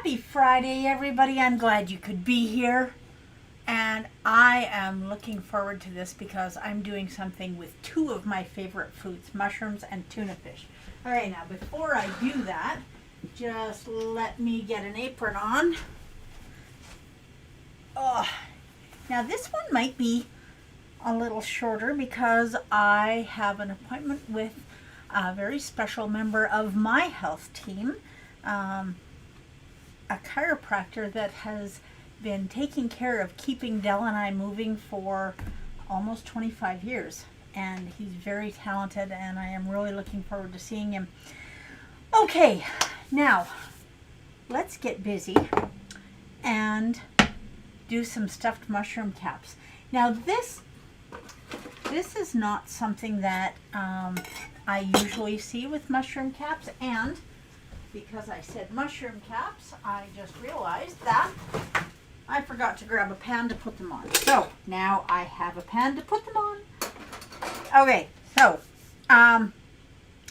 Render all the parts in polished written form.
Happy Friday, everybody. I'm glad you could be here. And I am looking forward to this because I'm doing something with two of my favorite foods, mushrooms and tuna fish. All right, now before I do that, just let me get an apron on. Oh, now this one might be a little shorter because I have an appointment with a very special member of my health team, a chiropractor that has been taking care of keeping Dell and I moving for almost 25 years. And he's very talented, and I am really looking forward to seeing him. Okay, now let's get busy and do some stuffed mushroom caps. Now this is not something that I usually see with mushroom caps, and because I said mushroom caps, I just realized that I forgot to grab a pan to put them on. So now I have a pan to put them on. Okay, so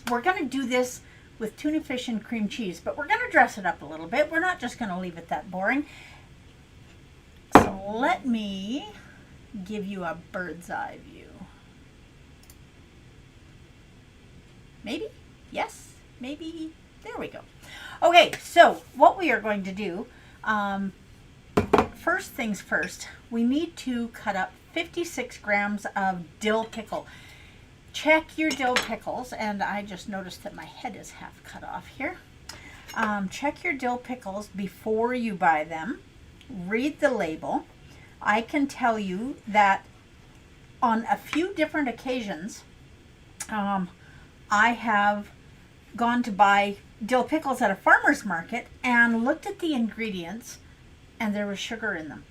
we're going to do this with tuna fish and cream cheese, but we're going to dress it up a little bit. We're not just going to leave it that boring. So let me give you a bird's eye view. Maybe? Yes? Maybe? There we go. Okay, so what we are going to do, first things first, we need to cut up 56 grams of dill pickle. Check your dill pickles, and I just noticed that my head is half cut off here. Check your dill pickles before you buy them. Read the label. I can tell you that on a few different occasions, I have gone to buy dill pickles at a farmer's market and looked at the ingredients, and there was sugar in them.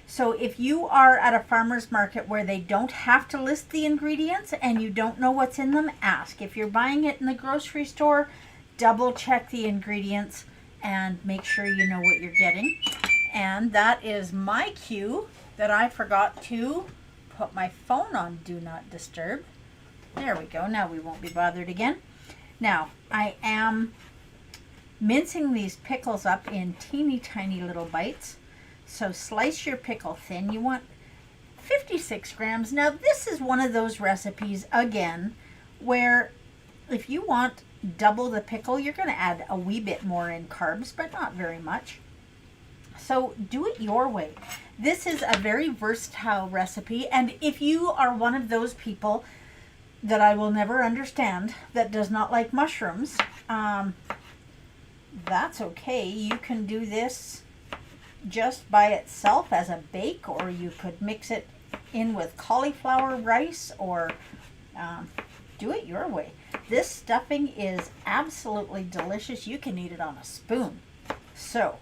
So if you are at a farmer's market where they don't have to list the ingredients and you don't know what's in them, ask. If you're buying it in the grocery store, double check the ingredients and make sure you know what you're getting. And that is my cue that I forgot to put my phone on Do Not Disturb. There we go. Now we won't be bothered again. Now, I am mincing these pickles up in teeny tiny little bites. So slice your pickle thin. You want 56 grams. Now this is one of those recipes, again, where if you want double the pickle, you're going to add a wee bit more in carbs, but not very much. So do it your way. This is a very versatile recipe, and if you are one of those people that I will never understand that does not like mushrooms, that's okay. You can do this just by itself as a bake, or you could mix it in with cauliflower rice, or do it your way. This stuffing is absolutely delicious. You can eat it on a spoon. So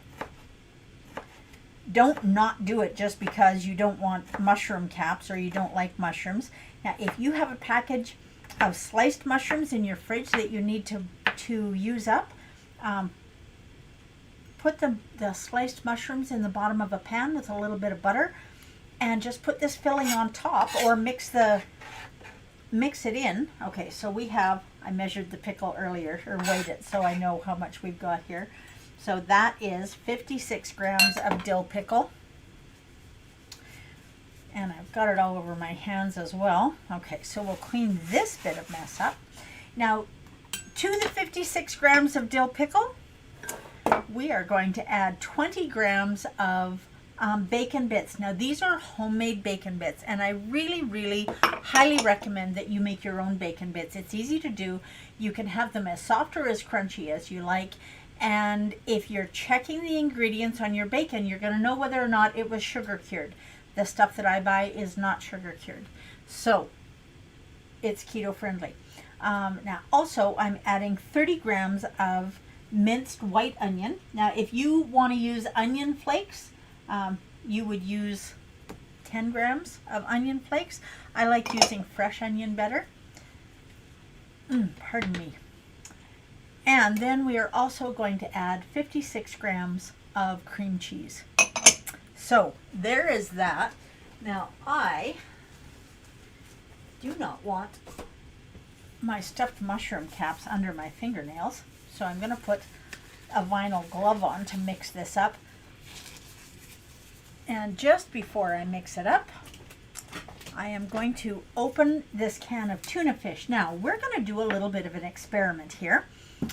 don't not do it just because you don't want mushroom caps or you don't like mushrooms. Now, if you have a package of sliced mushrooms in your fridge that you need to use up, put the sliced mushrooms in the bottom of a pan with a little bit of butter and just put this filling on top, or mix it in. Okay, so I measured the pickle earlier, or weighed it, so I know how much we've got here. So that is 56 grams of dill pickle. And I've got it all over my hands as well. Okay, so we'll clean this bit of mess up. Now, to the 56 grams of dill pickle, we are going to add 20 grams of bacon bits. Now, these are homemade bacon bits, and I really, really highly recommend that you make your own bacon bits. It's easy to do. You can have them as soft or as crunchy as you like. And if you're checking the ingredients on your bacon, you're going to know whether or not it was sugar cured. The stuff that I buy is not sugar cured, so it's keto friendly. Now also I'm adding 30 grams of minced white onion. Now if you want to use onion flakes, you would use 10 grams of onion flakes. I like using fresh onion better. Pardon me. And then we are also going to add 56 grams of cream cheese. So there is that. Now I do not want my stuffed mushroom caps under my fingernails, so I'm going to put a vinyl glove on to mix this up. And just before I mix it up, I am going to open this can of tuna fish. Now, we're going to do a little bit of an experiment here.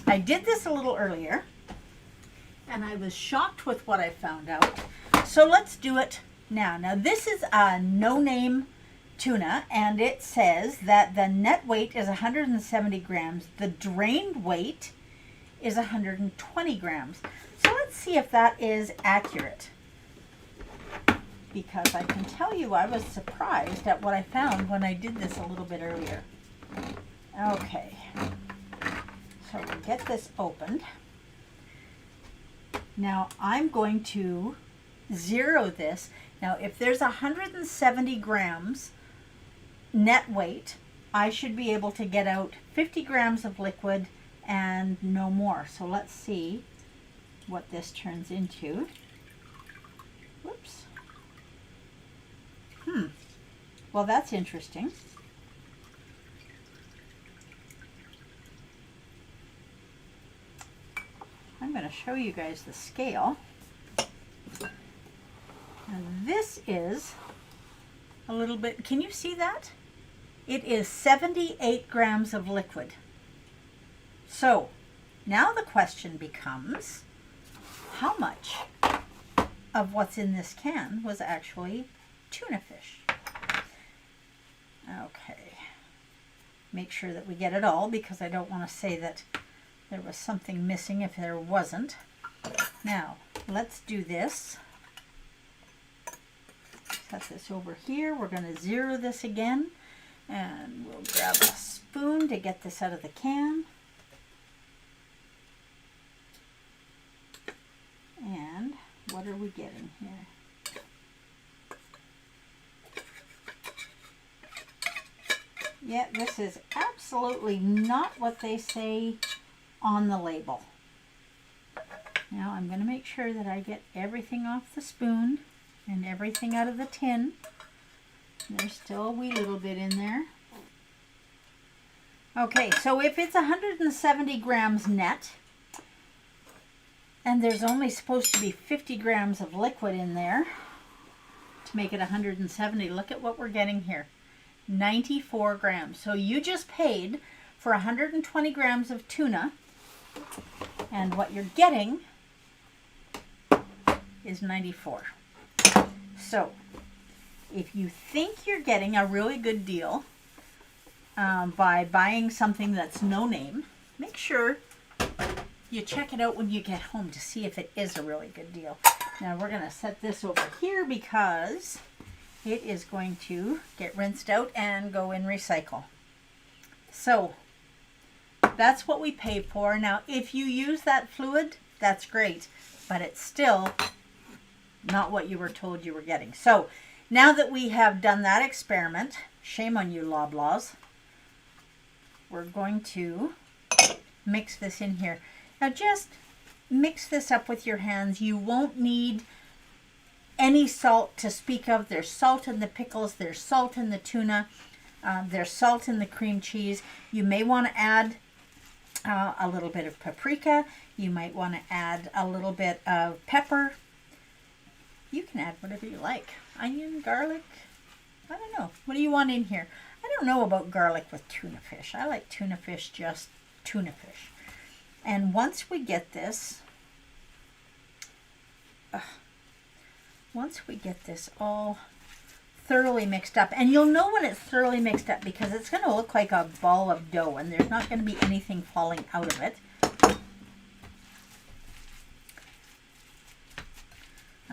I did this a little earlier, and I was shocked with what I found out. So let's do it now. Now, this is a no-name tuna, and it says that the net weight is 170 grams. The drained weight is 120 grams. So let's see if that is accurate, because I can tell you I was surprised at what I found when I did this a little bit earlier. Okay, so we'll get this opened. Now I'm going to zero this. Now if there's 170 grams net weight, I should be able to get out 50 grams of liquid and no more. So let's see what this turns into. Whoops. Well, that's interesting. I'm going to show you guys the scale. And this is a little bit, can you see that? It is 78 grams of liquid. So now the question becomes, how much of what's in this can was actually tuna fish? Okay, make sure that we get it all, because I don't want to say that there was something missing if there wasn't. Now, let's do this. Set this over here. We're going to zero this again, and we'll grab a spoon to get this out of the can. And what are we getting here? Yeah, this is absolutely not what they say on the label. Now I'm going to make sure that I get everything off the spoon and everything out of the tin. There's still a wee little bit in there. Okay, so if it's 170 grams net, and there's only supposed to be 50 grams of liquid in there to make it 170, look at what we're getting here. 94 grams. So you just paid for 120 grams of tuna, and what you're getting is 94. So if you think you're getting a really good deal by buying something that's no name, make sure you check it out when you get home to see if it is a really good deal. Now we're going to set this over here because it is going to get rinsed out and go in recycle. So that's what we pay for. Now, if you use that fluid, that's great, but it's still not what you were told you were getting. So now that we have done that experiment, shame on you, Loblaws, we're going to mix this in here. Now just mix this up with your hands. You won't need any salt to speak of. There's salt in the pickles, there's salt in the tuna, there's salt in the cream cheese. You may want to add a little bit of paprika. You might want to add a little bit of pepper. You can add whatever you like. Onion, garlic, I don't know. What do you want in here? I don't know about garlic with tuna fish. I like tuna fish, just tuna fish. And once we get this, all thoroughly mixed up, and you'll know when it's thoroughly mixed up because it's going to look like a ball of dough and there's not going to be anything falling out of it.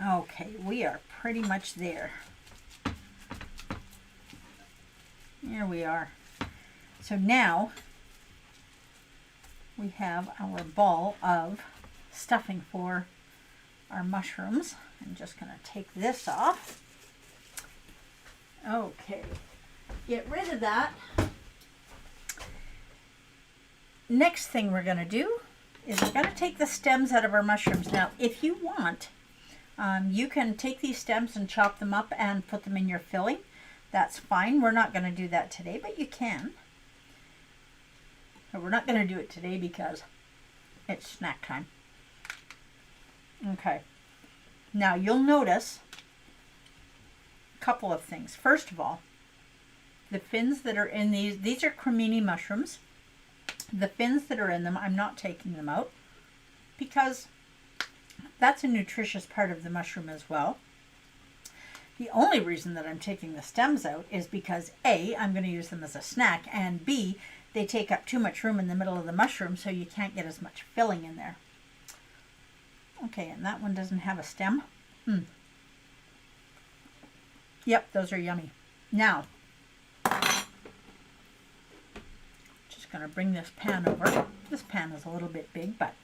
Okay, we are pretty much there. Here we are. So now we have our ball of stuffing for our mushrooms. I'm just going to take this off. Okay, get rid of that. Next thing we're going to do is we're going to take the stems out of our mushrooms. Now, if you want, you can take these stems and chop them up and put them in your filling. That's fine. We're not going to do that today, but you can. But we're not going to do it today because it's snack time. Okay. Now you'll notice a couple of things. First of all, the fins that are in these are cremini mushrooms. The fins that are in them, I'm not taking them out because that's a nutritious part of the mushroom as well. The only reason that I'm taking the stems out is because A, I'm going to use them as a snack, and B, they take up too much room in the middle of the mushroom, so you can't get as much filling in there. Okay, and that one doesn't have a stem. Yep, those are yummy. Now, just going to bring this pan over. This pan is a little bit big, but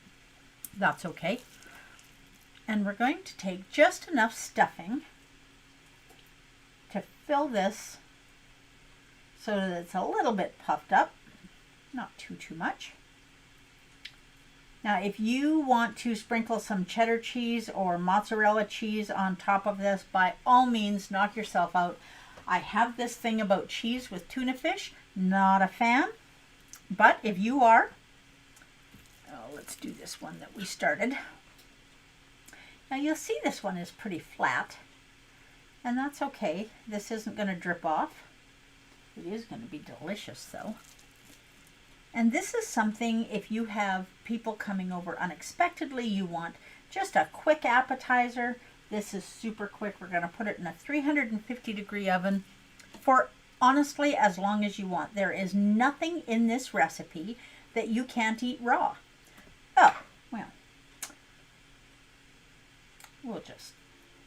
that's okay. And we're going to take just enough stuffing to fill this so that it's a little bit puffed up, not too much. Now, if you want to sprinkle some cheddar cheese or mozzarella cheese on top of this, by all means, knock yourself out. I have this thing about cheese with tuna fish. Not a fan, but if you are, let's do this one that we started. Now, you'll see this one is pretty flat. And that's okay. This isn't going to drip off. It is going to be delicious though. And this is something, if you have people coming over unexpectedly, you want just a quick appetizer. This is super quick. We're going to put it in a 350-degree oven for honestly as long as you want. There is nothing in this recipe that you can't eat raw. Oh, well, we'll just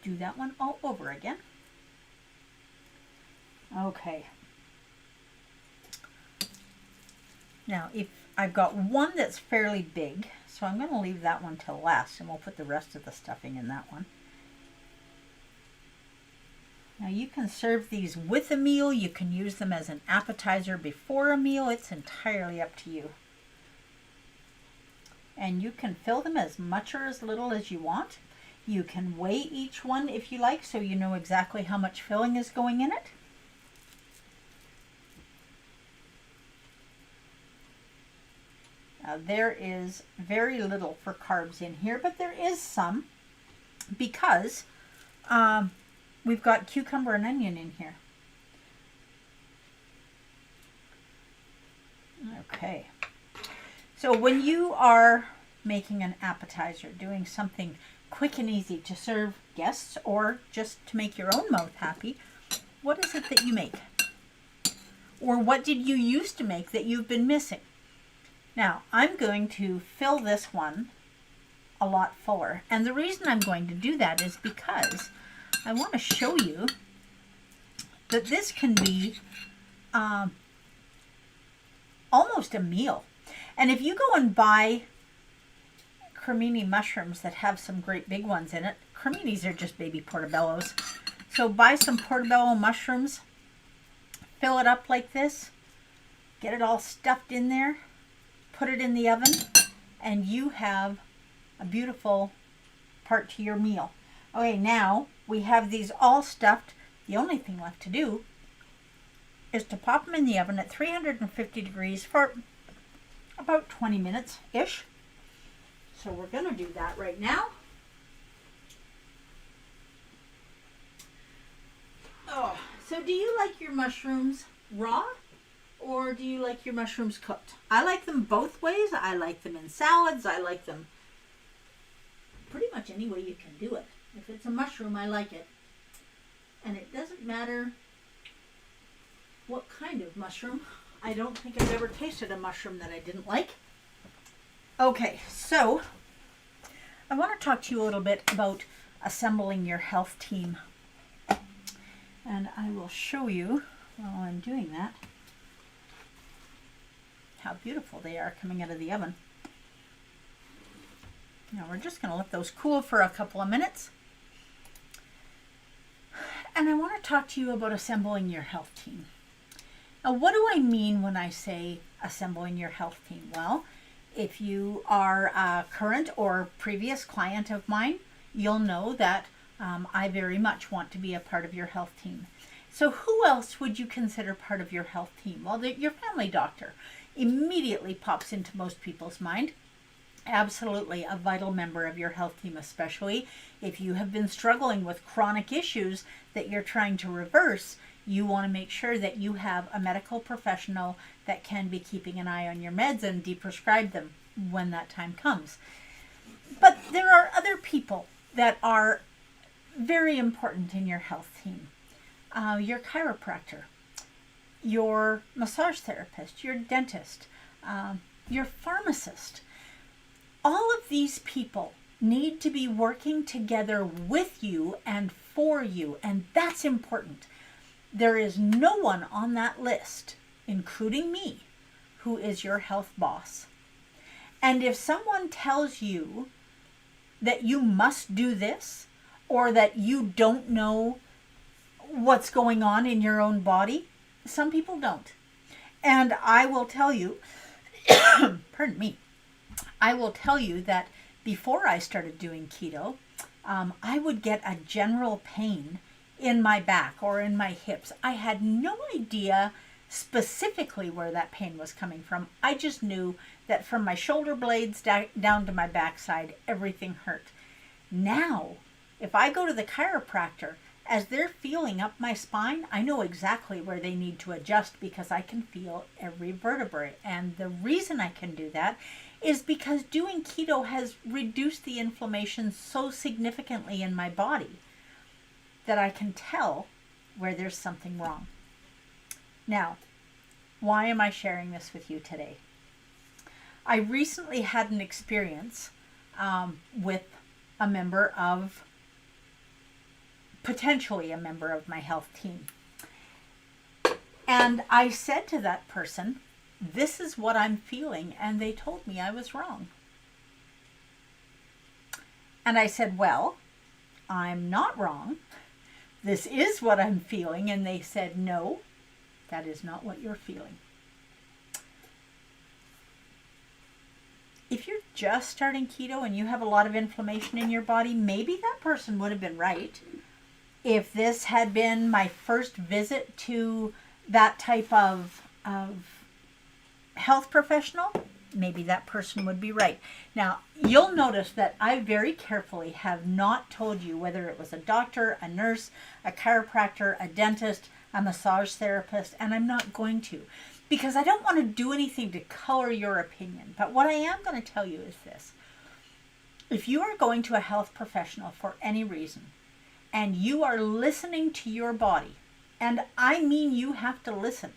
do that one all over again. Okay. Now, if I've got one that's fairly big, so I'm going to leave that one till last, and we'll put the rest of the stuffing in that one. Now, you can serve these with a meal. You can use them as an appetizer before a meal. It's entirely up to you. And you can fill them as much or as little as you want. You can weigh each one if you like, so you know exactly how much filling is going in it. Now, there is very little for carbs in here, but there is some because we've got cucumber and onion in here. Okay. So when you are making an appetizer, doing something quick and easy to serve guests or just to make your own mouth happy, what is it that you make? Or what did you used to make that you've been missing? Now, I'm going to fill this one a lot fuller. And the reason I'm going to do that is because I want to show you that this can be almost a meal. And if you go and buy cremini mushrooms that have some great big ones in it, creminis are just baby portobellos. So buy some portobello mushrooms, fill it up like this, get it all stuffed in there, put it in the oven, and you have a beautiful part to your meal. Okay, now we have these all stuffed. The only thing left to do is to pop them in the oven at 350 degrees for about 20 minutes-ish. So we're going to do that right now. Oh, so do you like your mushrooms raw? Or do you like your mushrooms cooked? I like them both ways. I like them in salads. I like them pretty much any way you can do it. If it's a mushroom, I like it. And it doesn't matter what kind of mushroom. I don't think I've ever tasted a mushroom that I didn't like. Okay, so I want to talk to you a little bit about assembling your health team. And I will show you while I'm doing that how beautiful they are coming out of the oven. Now we're just going to let those cool for a couple of minutes. And I want to talk to you about assembling your health team. Now, what do I mean when I say assembling your health team? Well, if you are a current or previous client of mine, you'll know that I very much want to be a part of your health team. So who else would you consider part of your health team? Well, your family doctor immediately pops into most people's mind. Absolutely a vital member of your health team, especially if you have been struggling with chronic issues that you're trying to reverse. You want to make sure that you have a medical professional that can be keeping an eye on your meds and de-prescribe them when that time comes. But there are other people that are very important in your health team. Your chiropractor, your massage therapist, your dentist, your pharmacist. All of these people need to be working together with you and for you, and that's important. There is no one on that list, including me, who is your health boss. And if someone tells you that you must do this, or that you don't know what's going on in your own body, some people don't. And I will tell you, pardon me, I will tell you that before I started doing keto, I would get a general pain in my back or in my hips. I had no idea specifically where that pain was coming from. I just knew that from my shoulder blades down to my backside, everything hurt. Now, if I go to the chiropractor, as they're feeling up my spine, I know exactly where they need to adjust because I can feel every vertebrae. And the reason I can do that is because doing keto has reduced the inflammation so significantly in my body that I can tell where there's something wrong. Now, why am I sharing this with you today? I recently had an experience with a member of, potentially a member of my health team. And I said to that person, this is what I'm feeling, and they told me I was wrong. And I said, well, I'm not wrong. This is what I'm feeling. And they said, no, that is not what you're feeling. If you're just starting keto and you have a lot of inflammation in your body, maybe that person would have been right. If this had been my first visit to that type of health professional, maybe that person would be right. Now, you'll notice that I very carefully have not told you whether it was a doctor, a nurse, a chiropractor, a dentist, a massage therapist, and I'm not going to, because I don't want to do anything to color your opinion. But what I am going to tell you is this. If you are going to a health professional for any reason, and you are listening to your body, and I mean you have to listen,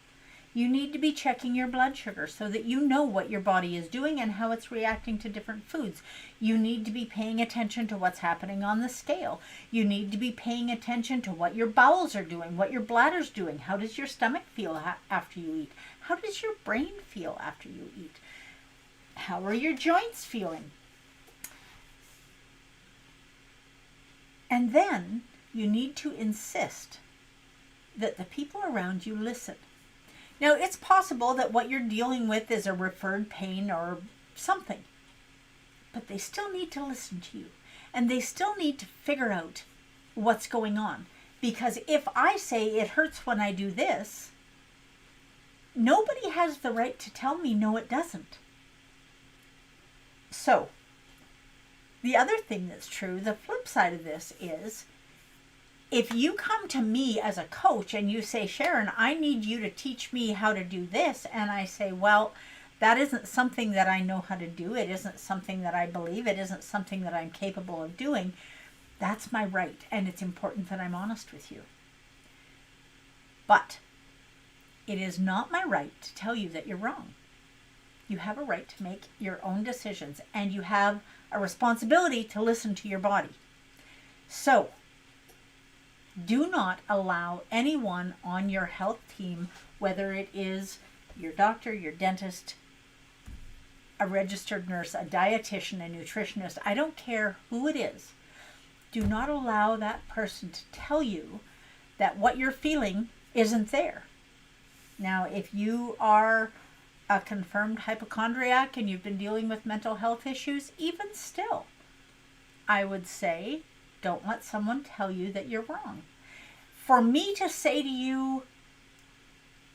you need to be checking your blood sugar so that you know what your body is doing and how it's reacting to different foods. You need to be paying attention to what's happening on the scale. You need to be paying attention to what your bowels are doing, what your bladder's doing. How does your stomach feel after you eat? How does your brain feel after you eat? How are your joints feeling? And then you need to insist that the people around you listen. Now, it's possible that what you're dealing with is a referred pain or something, but they still need to listen to you, and they still need to figure out what's going on. Because if I say it hurts when I do this, nobody has the right to tell me no, it doesn't. So, the other thing that's true, the flip side of this is, if you come to me as a coach and you say, Sharon, I need you to teach me how to do this, and I say, well, that isn't something that I know how to do. It isn't something that I believe. It isn't something that I'm capable of doing. That's my right, and it's important that I'm honest with you. But it is not my right to tell you that you're wrong. You have a right to make your own decisions, and you have a responsibility to listen to your body. So, do not allow anyone on your health team, whether it is your doctor, your dentist, a registered nurse, a dietitian, a nutritionist, I don't care who it is, do not allow that person to tell you that what you're feeling isn't there. Now, if you are a confirmed hypochondriac and you've been dealing with mental health issues, even still, I would say, don't let someone tell you that you're wrong. For me to say to you,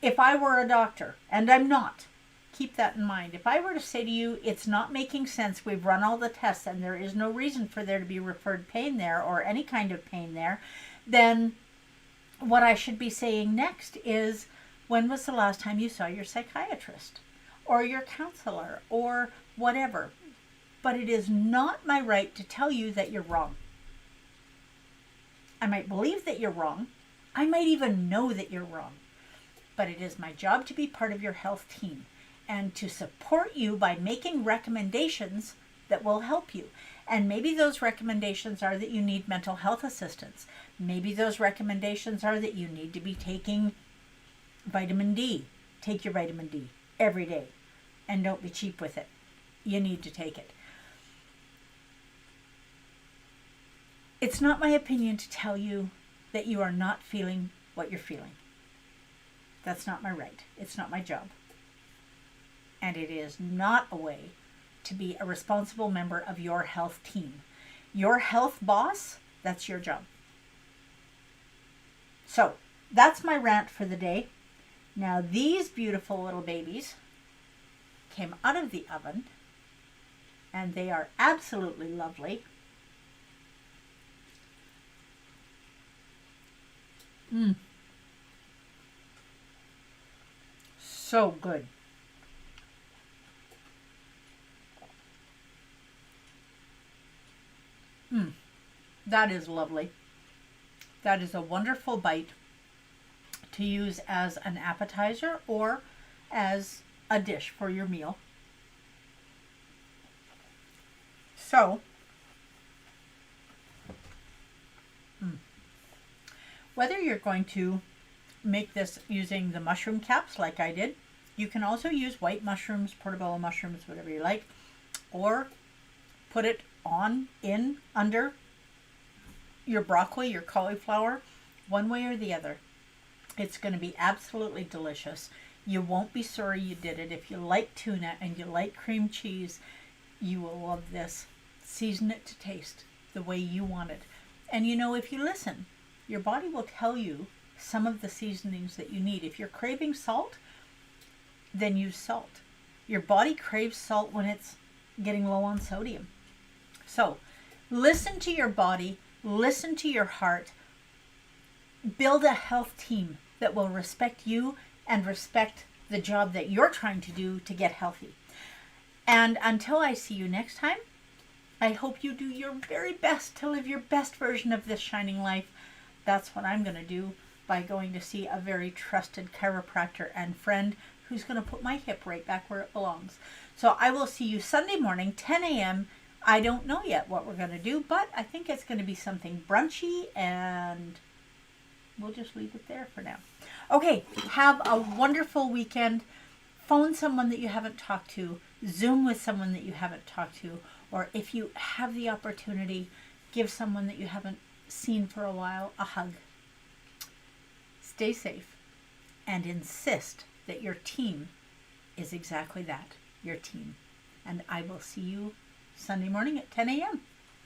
if I were a doctor, and I'm not, keep that in mind. If I were to say to you, it's not making sense, we've run all the tests and there is no reason for there to be referred pain there or any kind of pain there, then what I should be saying next is, when was the last time you saw your psychiatrist or your counselor or whatever? But it is not my right to tell you that you're wrong. I might believe that you're wrong. I might even know that you're wrong. But it is my job to be part of your health team and to support you by making recommendations that will help you. And maybe those recommendations are that you need mental health assistance. Maybe those recommendations are that you need to be taking vitamin D. Take your vitamin D every day and don't be cheap with it. You need to take it. It's not my opinion to tell you that you are not feeling what you're feeling. That's not my right. It's not my job. And it is not a way to be a responsible member of your health team. Your health boss, that's your job. So that's my rant for the day. Now these beautiful little babies came out of the oven and they are absolutely lovely. So good. That is lovely. That is a wonderful bite to use as an appetizer or as a dish for your meal. So, whether you're going to make this using the mushroom caps like I did, you can also use white mushrooms, portobello mushrooms, whatever you like, or put it under your broccoli, your cauliflower, one way or the other. It's going to be absolutely delicious. You won't be sorry you did it. If you like tuna and you like cream cheese, you will love this. Season it to taste the way you want it. And you know, if you listen, your body will tell you some of the seasonings that you need. If you're craving salt, then use salt. Your body craves salt when it's getting low on sodium. So listen to your body, listen to your heart, build a health team that will respect you and respect the job that you're trying to do to get healthy. And until I see you next time, I hope you do your very best to live your best version of this shining life. That's what I'm going to do by going to see a very trusted chiropractor and friend who's going to put my hip right back where it belongs. So I will see you Sunday morning, 10 a.m. I don't know yet what we're going to do, but I think it's going to be something brunchy, and we'll just leave it there for now. Okay, have a wonderful weekend. Phone someone that you haven't talked to. Zoom with someone that you haven't talked to. Or if you have the opportunity, give someone that you haven't seen for a while a hug. Stay safe and insist that your team is exactly that, your team. And I will see you Sunday morning at 10 a.m.